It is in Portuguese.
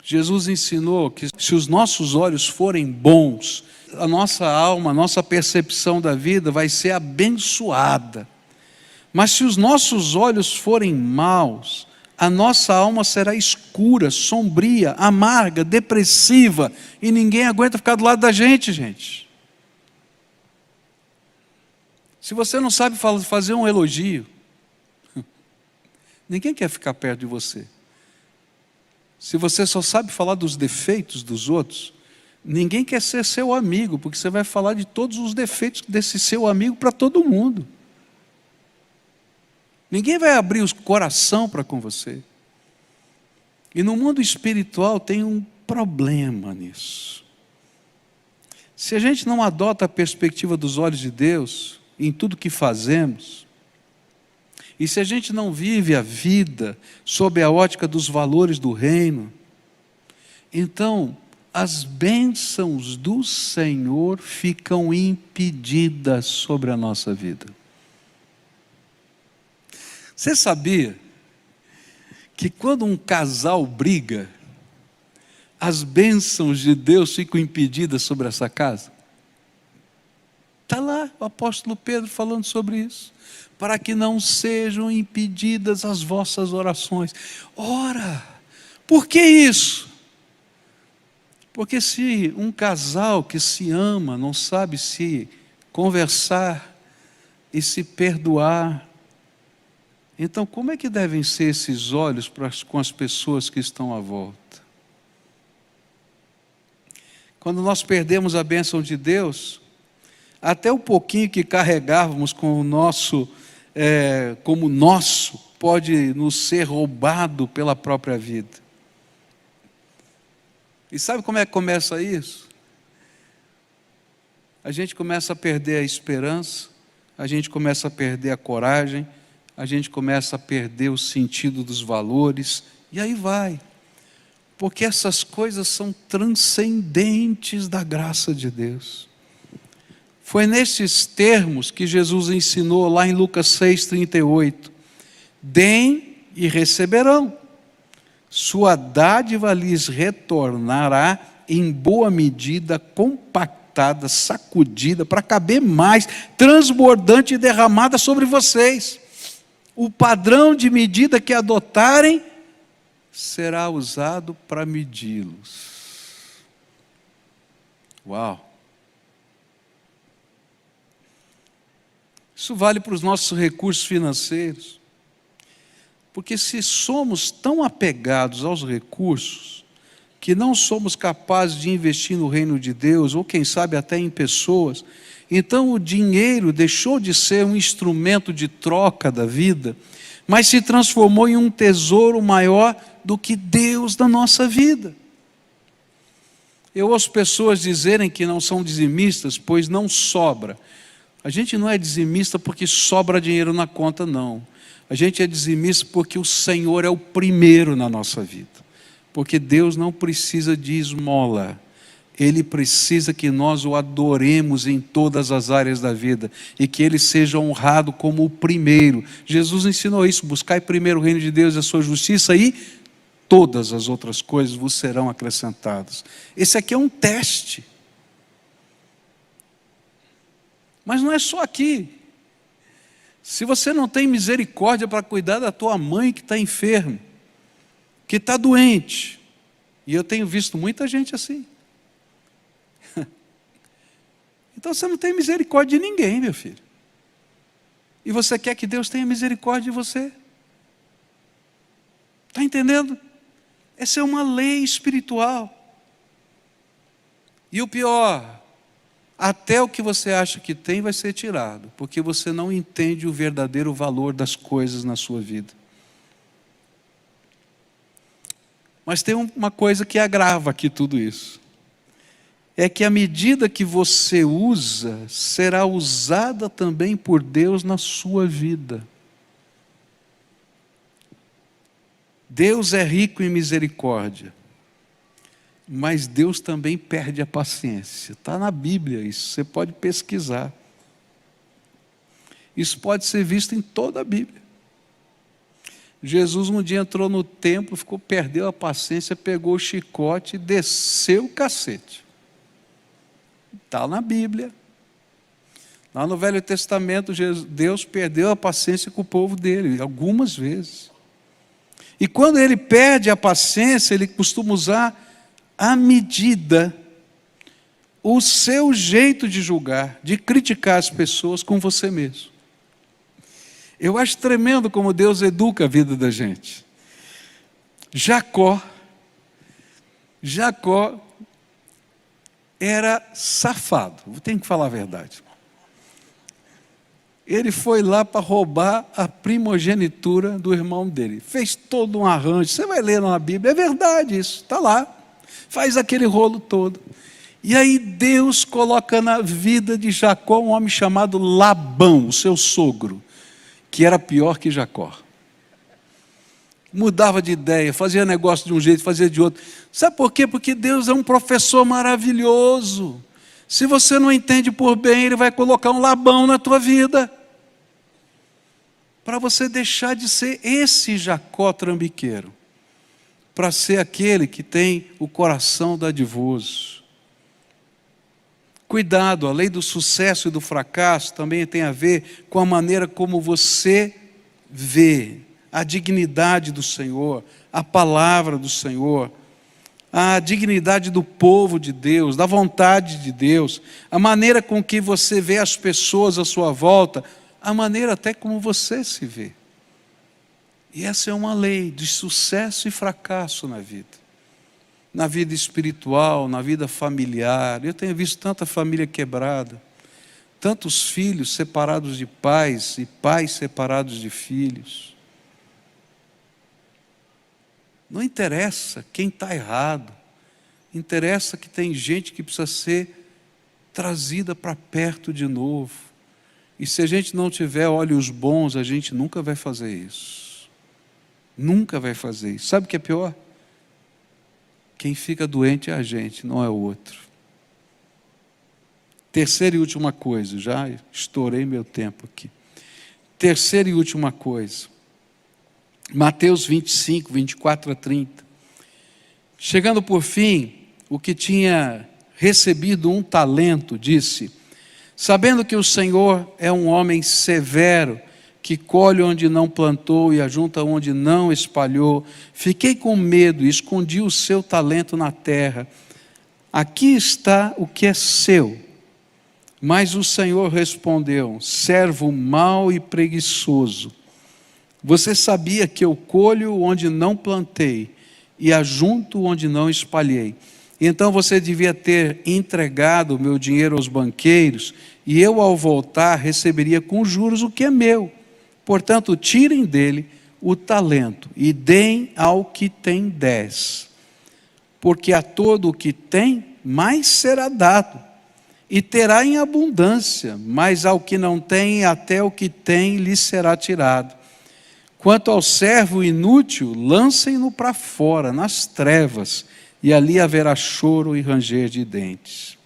Jesus ensinou que se os nossos olhos forem bons, a nossa alma, a nossa percepção da vida vai ser abençoada. Mas se os nossos olhos forem maus, a nossa alma será escura, sombria, amarga, depressiva, e ninguém aguenta ficar do lado da gente, gente. Se você não sabe fazer um elogio, ninguém quer ficar perto de você. Se você só sabe falar dos defeitos dos outros, ninguém quer ser seu amigo, porque você vai falar de todos os defeitos desse seu amigo para todo mundo. Ninguém vai abrir o coração para com você. E no mundo espiritual tem um problema nisso. Se a gente não adota a perspectiva dos olhos de Deus em tudo que fazemos, e se a gente não vive a vida sob a ótica dos valores do reino, então as bênçãos do Senhor ficam impedidas sobre a nossa vida. Você sabia que quando um casal briga, as bênçãos de Deus ficam impedidas sobre essa casa? Está lá o apóstolo Pedro falando sobre isso. Para que não sejam impedidas as vossas orações. Ora, por que isso? Porque se um casal que se ama não sabe se conversar e se perdoar, então como é que devem ser esses olhos com as pessoas que estão à volta? Quando nós perdemos a bênção de Deus, até o pouquinho que carregávamos com o nosso, como nosso, pode nos ser roubado pela própria vida. E sabe como é que começa isso? A gente começa a perder a esperança, a gente começa a perder a coragem, a gente começa a perder o sentido dos valores, e aí vai. Porque essas coisas são transcendentes da graça de Deus. Foi nesses termos que Jesus ensinou lá em Lucas 6,38. Deem e receberão. Sua dádiva lhes retornará em boa medida, compactada, sacudida, para caber mais, transbordante e derramada sobre vocês. O padrão de medida que adotarem será usado para medi-los. Uau! Isso vale para os nossos recursos financeiros. Porque se somos tão apegados aos recursos, que não somos capazes de investir no reino de Deus, ou quem sabe até em pessoas, então o dinheiro deixou de ser um instrumento de troca da vida, mas se transformou em um tesouro maior do que Deus na nossa vida. Eu ouço pessoas dizerem que não são dizimistas, pois não sobra. A gente não é dizimista porque sobra dinheiro na conta, não. A gente é dizimista porque o Senhor é o primeiro na nossa vida. Porque Deus não precisa de esmola. Ele precisa que nós o adoremos em todas as áreas da vida. E que Ele seja honrado como o primeiro. Jesus ensinou isso. Buscai primeiro o reino de Deus e a sua justiça, e todas as outras coisas vos serão acrescentadas. Esse aqui é um teste. Mas não é só aqui. Se você não tem misericórdia para cuidar da tua mãe que está enferma, que está doente, e eu tenho visto muita gente assim, então você não tem misericórdia de ninguém, meu filho. E você quer que Deus tenha misericórdia de você? Está entendendo? Essa é uma lei espiritual. E o pior, até o que você acha que tem vai ser tirado, porque você não entende o verdadeiro valor das coisas na sua vida. Mas tem uma coisa que agrava aqui tudo isso. É que a medida que você usa, será usada também por Deus na sua vida. Deus é rico em misericórdia, mas Deus também perde a paciência. Está na Bíblia isso, você pode pesquisar. Isso pode ser visto em toda a Bíblia. Jesus um dia entrou no templo, perdeu a paciência, pegou o chicote e desceu o cacete. Está na Bíblia. Lá no Velho Testamento, Deus perdeu a paciência com o povo dele, algumas vezes. E quando ele perde a paciência, ele costuma usar a medida, o seu jeito de julgar, de criticar as pessoas com você mesmo. Eu acho tremendo como Deus educa a vida da gente. Jacó era safado, tenho que falar a verdade. Ele foi lá para roubar a primogenitura do irmão dele. Fez todo um arranjo. Você vai ler na Bíblia, é verdade isso, está lá. Faz aquele rolo todo. E aí Deus coloca na vida de Jacó um homem chamado Labão, o seu sogro, que era pior que Jacó. Mudava de ideia, fazia negócio de um jeito, fazia de outro. Sabe por quê? Porque Deus é um professor maravilhoso. Se você não entende por bem, Ele vai colocar um Labão na tua vida, para você deixar de ser esse Jacó trambiqueiro, para ser aquele que tem o coração dadivoso. Cuidado, a lei do sucesso e do fracasso também tem a ver com a maneira como você vê a dignidade do Senhor, a palavra do Senhor, a dignidade do povo de Deus, da vontade de Deus, a maneira com que você vê as pessoas à sua volta, a maneira até como você se vê. E essa é uma lei de sucesso e fracasso na vida espiritual, na vida familiar. Eu tenho visto tanta família quebrada, tantos filhos separados de pais e pais separados de filhos. Não interessa quem está errado, interessa que tem gente que precisa ser trazida para perto de novo. E se a gente não tiver olhos bons, a gente nunca vai fazer isso. Nunca vai fazer isso. Sabe o que é pior? Quem fica doente é a gente, não é o outro. Terceira e última coisa, já estourei meu tempo aqui. Terceira e última coisa. Mateus 25, 24 a 30. Chegando por fim, o que tinha recebido um talento, disse: sabendo que o Senhor é um homem severo, que colhe onde não plantou e ajunta onde não espalhou, fiquei com medo e escondi o seu talento na terra. Aqui está o que é seu. Mas o Senhor respondeu: servo mau e preguiçoso, você sabia que eu colho onde não plantei e ajunto onde não espalhei. Então você devia ter entregado o meu dinheiro aos banqueiros, e eu, ao voltar, receberia com juros o que é meu. Portanto, tirem dele o talento e deem ao que tem 10. Porque a todo o que tem, mais será dado, e terá em abundância, mas ao que não tem, até o que tem lhe será tirado. Quanto ao servo inútil, lancem-no para fora, nas trevas, e ali haverá choro e ranger de dentes.